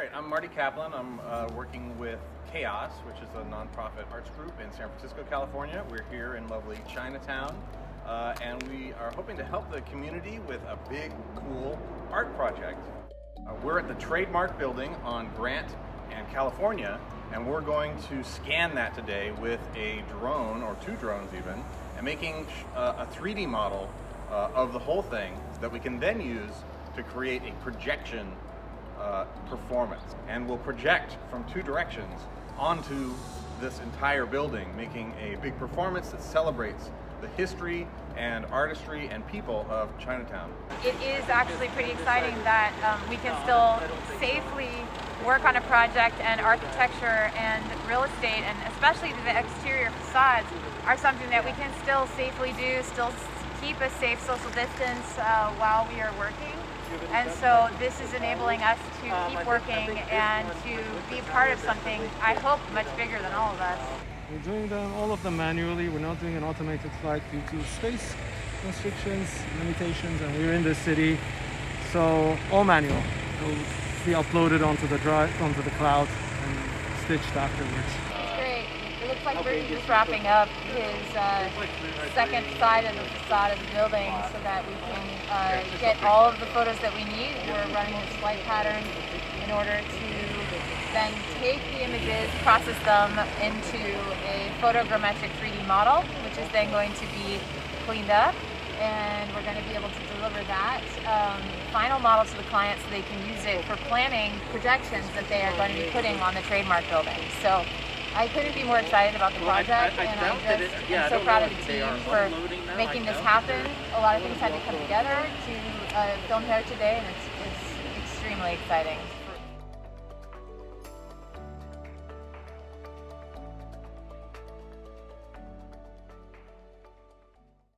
right, I'm Marty Caplan. I'm working with Chaos, which is a nonprofit arts group in San Francisco, California. We're here in lovely Chinatown, and we are hoping to help the community with a big, cool art project. We're at the Trademark building on Grant and California, and we're going to scan that today with a drone, or two drones even, and making a 3D model of the whole thing that we can then use to create a projection performance. And we'll project from two directions onto this entire building, making a big performance that celebrates the history and artistry and people of Chinatown. It is actually pretty exciting that we can still safely work on a project, and architecture and real estate, and especially the exterior facades, are something that we can still safely do, still keep a safe social distance while we are working. And so this is enabling us to keep working and to be part of something, I hope, much bigger than all of us. We're doing all of them manually. We're not doing an automated flight due to space restrictions, limitations, and we're in the city, so all manual. It'll be uploaded onto the cloud and stitched afterwards. It's great. It looks like Berti is wrapping up his second side of the facade of the building so that we can get all of the photos that we need. We're running this flight pattern in order to then take the images, process them into a photogrammetric 3D model, which is then going to be cleaned up, and we're going to be able to deliver that final model to the client so they can use it for planning projections that they are going to be putting on the Trademark building. So I couldn't be more excited about the project, and I'm so proud of the team for making this happen. A lot of things had to come together to film here today, and it's extremely exciting.